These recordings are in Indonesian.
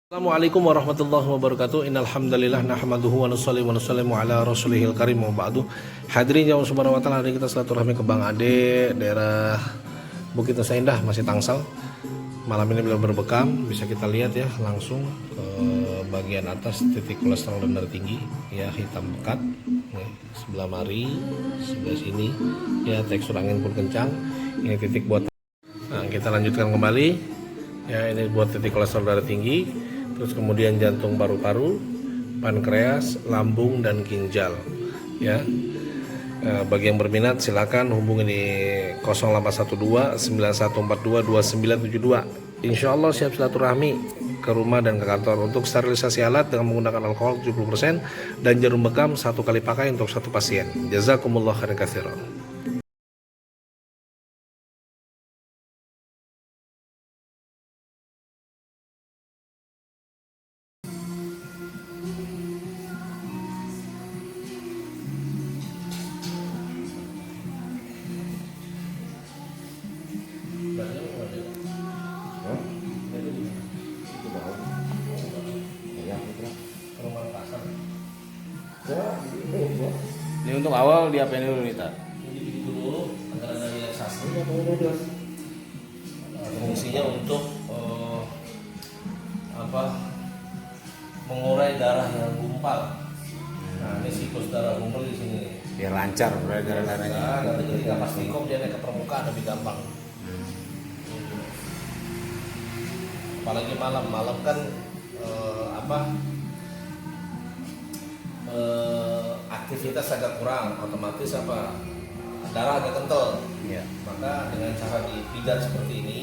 Assalamualaikum warahmatullahi wabarakatuh. Innal hamdalillah nahmaduhu wa nusalli wa nusallimu ala rasulihil karim wa ba'du. Hadirin yang subhanahu wa taala, hari kita silaturahmi ke Bang Ade daerah Bukit Nusa Indah, masih Tangsel. Malam ini beliau berbekam, bisa kita lihat ya langsung ke bagian atas titik kolesterol dan darah tinggi ya, hitam pekat. Nih, sebelah mari, sebelah sini ya, tekstur angin pun kencang. Ini titik buat. Nah, kita lanjutkan kembali. Ya, ini buat titik kolesterol darah tinggi. Terus kemudian jantung, paru-paru, pankreas, lambung, dan ginjal. Ya, bagi yang berminat silakan hubungi di 0812 9142 2972. Insya Allah siap silaturahmi ke rumah dan ke kantor. Untuk sterilisasi alat dengan menggunakan alkohol 70% dan jarum bekam 1 kali pakai untuk 1 pasien. Jazakumullah khairan katsiran. Ini untuk awal diapain dulu nih, Tak? Ini dulu antara relaksasi. Fungsinya untuk mengurai darah yang gumpal. Nah, ini siklus darah gumpal di sini. Biar lancar darahnya. Nah, nanti ketika pas nikom dia naik ke permukaan lebih gampang. Apalagi malam kan aktivitas agak kurang, otomatis darah agak kental. Iya. Maka dengan cara dipijat seperti ini,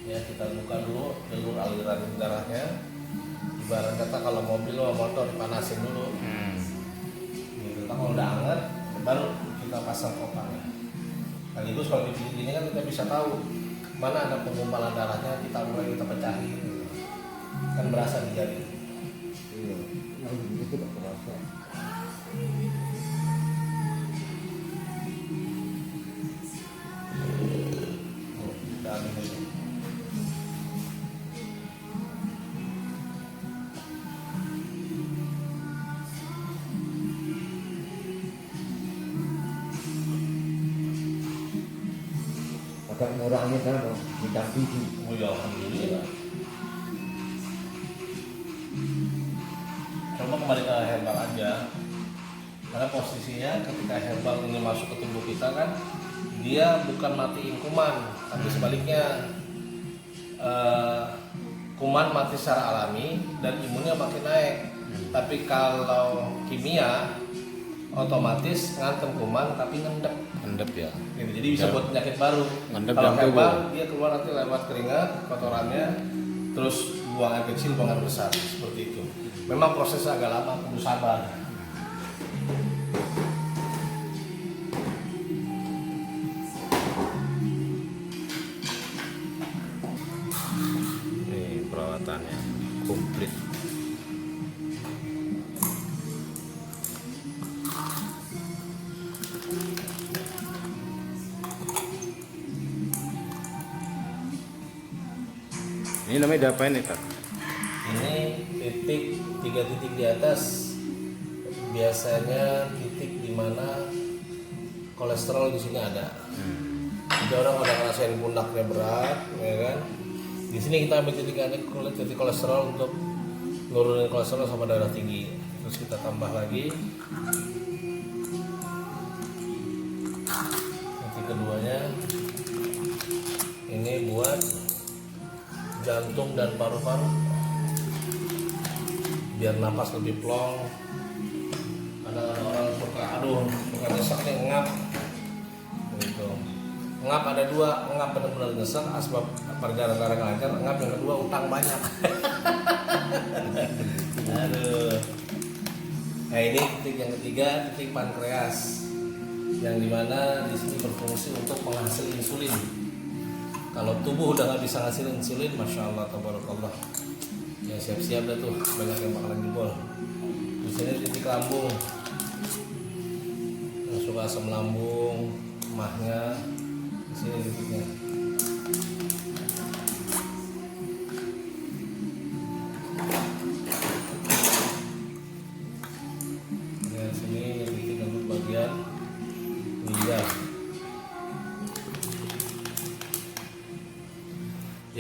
ya, kita buka dulu jalur aliran darahnya. Ibarat kata kalau mobil atau motor dipanasin dulu. Gitu. Kalau udah hangat, baru kita pasang kopangnya. Sekaligus kalau dipijat ini kan kita bisa tahu mana ada penggumpalan darahnya, kita mulai kita pecahin. Kan berasa di jari. Iya, itu tak terasa. Agak ngurangin kan bintang 7. Oh ya, alhamdulillah. Coba kembali ke herbal aja, karena posisinya ketika herbal ini masuk ke tubuh kita kan, dia bukan matiin kuman, tapi sebaliknya kuman mati secara alami dan imunnya makin naik. Tapi kalau kimia otomatis ngantem kuman tapi ngendep. Endep ya. Gitu. Jadi bisa buat penyakit baru. Ngendep Kalau dalam herbal tubuh. dia keluar nanti lewat keringat, kotorannya, terus buang air kecil, buang air besar, seperti itu. Memang prosesnya agak lama, perlu sabar. Ini perawatannya komplit. Ini namanya diapain nih, Tak? Ini tiga titik di atas, biasanya titik di mana kolesterol di sini ada. Jadi orang udah ngerasain pundaknya berat, ya kan? Di sini kita ambil titik kolesterol untuk nurunin kolesterol sama darah tinggi. Terus kita tambah lagi titik keduanya. Ini buat jantung dan paru-paru, biar napas lebih plong. Ada orang suka nyesek nih, ngap gitu. Ngap ada dua, ngap benar-benar nyesek asbab perjalanan darah lancar, ngap yang kedua utang banyak. Aduh. Nah, ini titik yang ketiga, titik pankreas, yang dimana di sini berfungsi untuk menghasil insulin. Kalau tubuh udah nggak bisa ngasilin insulin, masya Allah, tabarakallah, ya siap-siap dah tuh, banyak yang bakalan jebol. Di sini titik lambung, yang suka asam lambung, emahnya, di sini titiknya.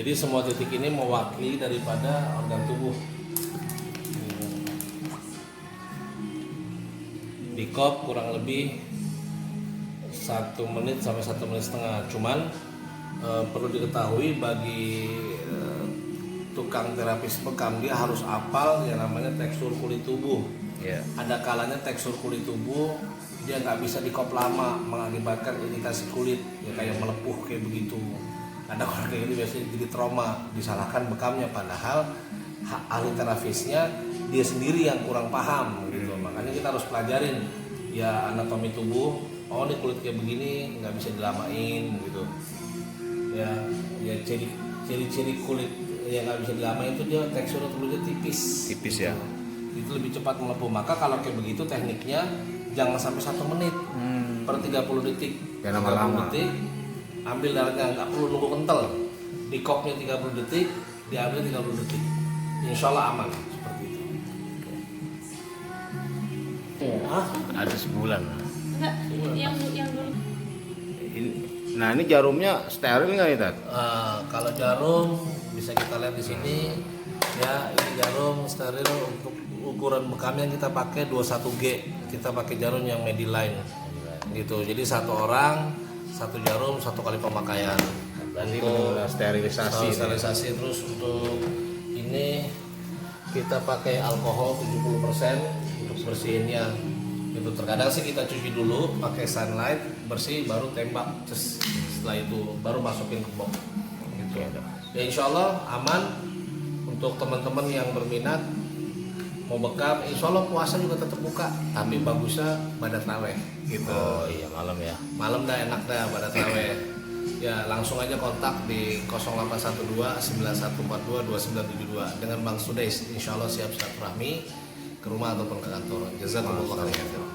Jadi semua titik ini mewakili daripada organ tubuh. Di kop kurang lebih 1 menit sampai 1 menit setengah. Cuman perlu diketahui bagi tukang terapis bekam, dia harus hafal yang namanya tekstur kulit tubuh. Iya. Ada kalanya tekstur kulit tubuh dia nggak bisa di kop lama, mengakibatkan iritasi kulit ya kayak melepuh kayak begitu. Ada orang kayak gitu biasanya jadi trauma, disalahkan bekamnya, padahal ahli terapisnya dia sendiri yang kurang paham gitu. Makanya kita harus pelajarin ya anatomi tubuh. Oh ini kulit kayak begini nggak bisa dilamain gitu. Ya ciri-ciri kulit yang nggak bisa dilamain itu dia tekstur kulitnya tipis. Tipis gitu. ya. Itu lebih cepat melepuh. Maka kalau kayak begitu tekniknya jangan sampai 1 menit per 30 detik. Jangan lama-lama. 30 detik, ambil darahnya, nggak perlu nunggu kental. Di kopnya 30 detik, diambil 30 detik. Insya Allah aman seperti itu. Ada sebulan. Enggak, yang dulu. Nah ini jarumnya steril nggak nih Tat? Kalau jarum bisa kita lihat di sini ya, ini jarum steril. Untuk ukuran bekamnya kita pakai 21G, kita pakai jarum yang Mediline gitu. Jadi 1 orang 1 jarum 1 kali pemakaian. Berarti benar-benar sterilisasi. Sterilisasi. Terus untuk ini kita pakai alkohol 70% untuk bersihinnya. Itu terkadang sih kita cuci dulu pakai sunlight bersih, baru tembak. Setelah itu baru masukin ke box. Gitu. Ya insya Allah aman. Untuk teman-teman yang berminat mau bekam, insya Allah puasa juga tetap buka, tapi bagusnya pada taraweh gitu. Oh iya malam ya. Malam dah enak dah pada taraweh. Ya langsung aja kontak di 0812 9142 2972 dengan Bang Sudais. Insya Allah siap silaturahmi ke rumah ataupun ke kantor. Jazakumullah khairan.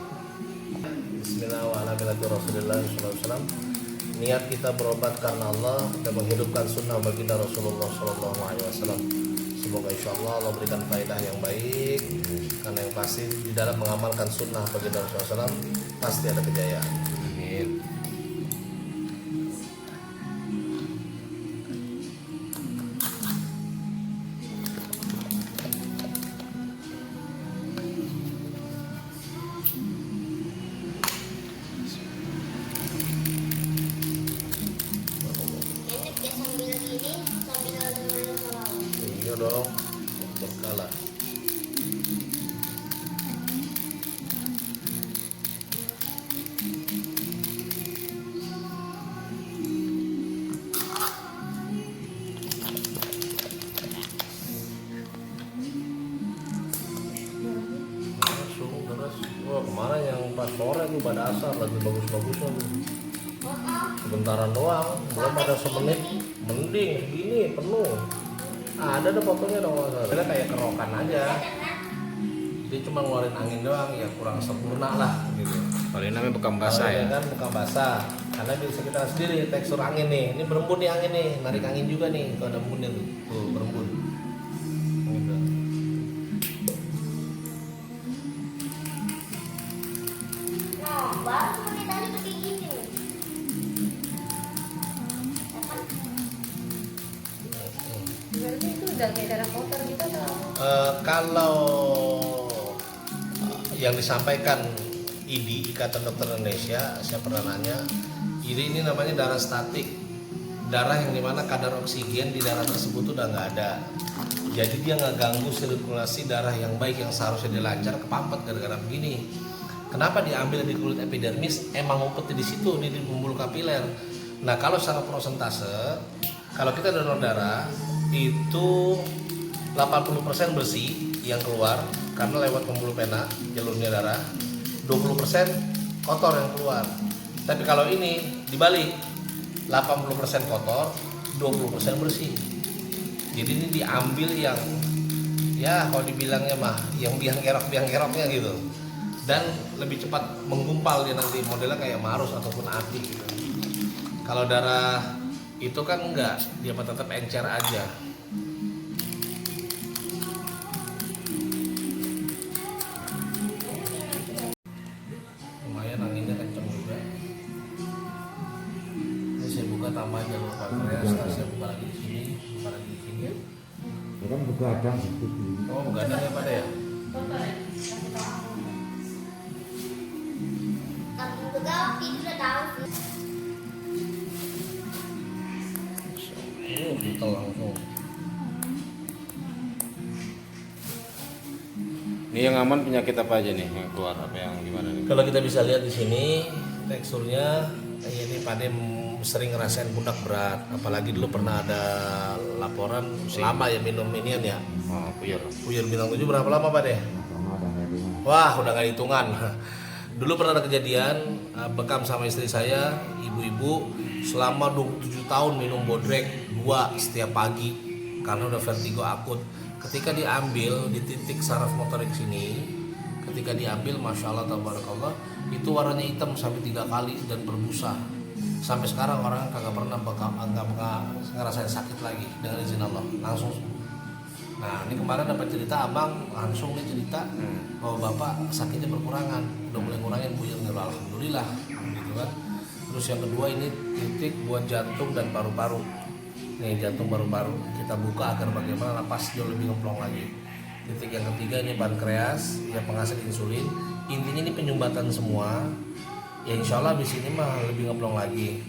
Bismillahirrahmanirrahim. Niat kita berobat karena Allah dan menghidupkan sunnah baginda Rasulullah SAW. Semoga insya Allah Allah berikan faedah yang baik, karena yang pasti di dalam mengamalkan sunnah baginda Rasulullah SAW pasti ada kejayaan. Amin. Enak ya sambil gini, sambil dengerin salawat. Iya dong, berkala. Langsung terus. Wah kemarin yang pas sore tuh pada asar lagi bagus-bagusnya tuh. Sebentaran doang, belum ada semenit, mending segini penuh. Ada deh fotonya dong, maksudnya kayak kerokan aja. Dia cuma ngeluarin angin doang, ya kurang sempurna lah gitu. Kalau ini namanya bekam basah ya. Kan bukan basah, karena bisa kita sendiri tekstur angin nih. Ini berembun nih angin nih, narik angin juga nih. Kalau ada embunnya tuh berembun. Gitu. Nah, baru menit tadi pakai gini. Berarti itu udah kayak darah kotor gitu atau? Kalau yang disampaikan IDI, Ikatan Dokter Indonesia, saya pernah nanya, ini namanya darah statik, darah yang dimana kadar oksigen di darah tersebut udah nggak ada. Jadi dia nggak ganggu sirkulasi darah yang baik yang seharusnya dia lancar, kepampet gara-gara begini. Kenapa diambil di kulit epidermis? Emang ngumpetnya di situ, di pembuluh kapiler. Nah kalau secara prosentase, kalau kita donor darah itu 80% bersih yang keluar karena lewat pembuluh pena jalurnya darah, 20% kotor yang keluar. Tapi kalau ini dibalik, 80% kotor, 20% bersih. Jadi ini diambil yang ya kalau dibilangnya mah yang biang keroknya gitu, dan lebih cepat menggumpal dia nanti, modelnya kayak marus ataupun ati gitu. Kalau darah itu kan enggak, dia tetap encer aja. Lumayan anginnya kenceng juga. Ini saya buka tambah jalur pankreas, saya buka lagi di sini, buka begadang gitu. Oh, begadang ya pada ya? Foto ya? Kasih tahu aku. Kamu begal tidur tahu. Oh, butel langsung. Ini yang aman penyakit apa aja nih yang keluar, apa yang gimana nih? Kalau kita bisa lihat di sini teksturnya ini Pade sering ngerasain pundak berat, apalagi dulu pernah ada laporan lama ya minum inian ya. Oh, puyar. Puyur bintang 7 berapa lama Pade? Sama ada hari. Wah, udah gak hitungan. Dulu pernah ada kejadian bekam sama istri saya, ibu-ibu selama 27 tahun minum bodrek 2 setiap pagi karena udah vertigo akut. Ketika diambil di titik saraf motorik sini, ketika diambil, masya Allah, tabarakallah, itu warnanya hitam sampai 3 kali dan berbusa. Sampai sekarang orang kagak pernah ngerasain sakit lagi dengan izin Allah, langsung. Nah, ini kemarin dapat cerita abang langsung dia cerita bahwa bapak sakitnya berkurangan, udah mulai ngurangin buyurnya, alhamdulillah, gitu kan. Terus yang kedua ini titik buat jantung dan paru-paru. Nih jantung paru-paru kita buka agar bagaimana napas jauh lebih ngeplong lagi. Titik yang ketiga ini pankreas yang penghasil insulin. Intinya ini penyumbatan semua. Ya insya Allah di sini mah lebih ngeplong lagi.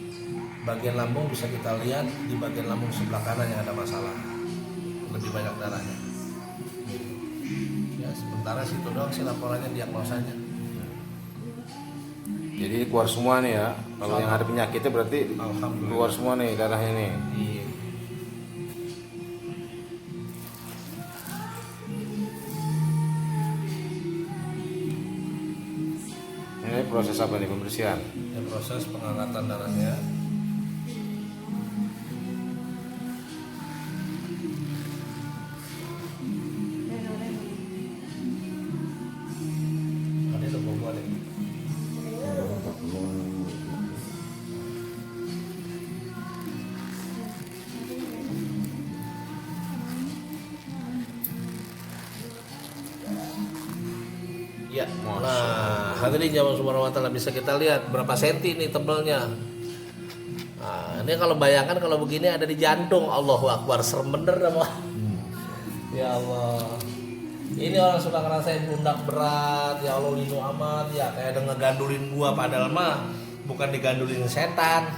Bagian lambung bisa kita lihat di bagian lambung sebelah kanan yang ada masalah, lebih banyak darahnya. Ya sementara situ doang sih laporannya, diagnosanya. Jadi keluar semua nih ya. Kalau yang ada penyakitnya berarti Alhamdulillah. keluar semua nih darahnya nih. Iya. Ini proses apa nih, pembersihan? Ya, proses pengangkatan darahnya. Ada tuh bobo ada. Ya, nah hadirin jamaah subhanahu wa ta'ala, bisa kita lihat berapa senti nih tebelnya. Nah, ini kalau bayangkan kalau begini ada di jantung, Allahu Akbar, serem bener dah, Pak. Ya Allah. Ini orang sudah ngerasain pundak berat, ya Allah lindung amat, ya kayak ada ngegandulin gua, padahal mah bukan digandulin setan.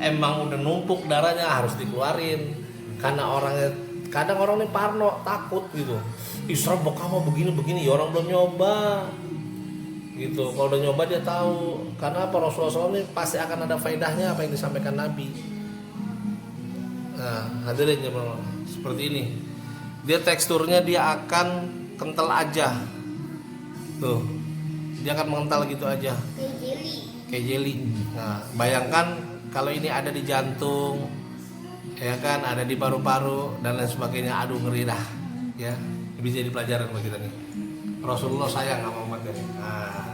Emang udah numpuk darahnya harus dikeluarin. Karena orangnya kadang orang ini parno, takut gitu. Isra kamu begini-begini, ya orang belum nyoba. Gitu. Kalau udah nyoba dia tahu. Karena apa, Rasulullah SAW ini pasti akan ada faedahnya apa yang disampaikan Nabi. Nah, hadirin jemaah, seperti ini. Dia teksturnya dia akan kental aja. Tuh. Dia akan mengental gitu aja. Kayak jeli. Nah, bayangkan kalau ini ada di jantung, ya kan, ada di paru-paru dan lain sebagainya. Aduh, ngeri dah. Ya. Bisa jadi pelajaran bagi kita nih. Rasulullah sayang sama umatnya. Nah,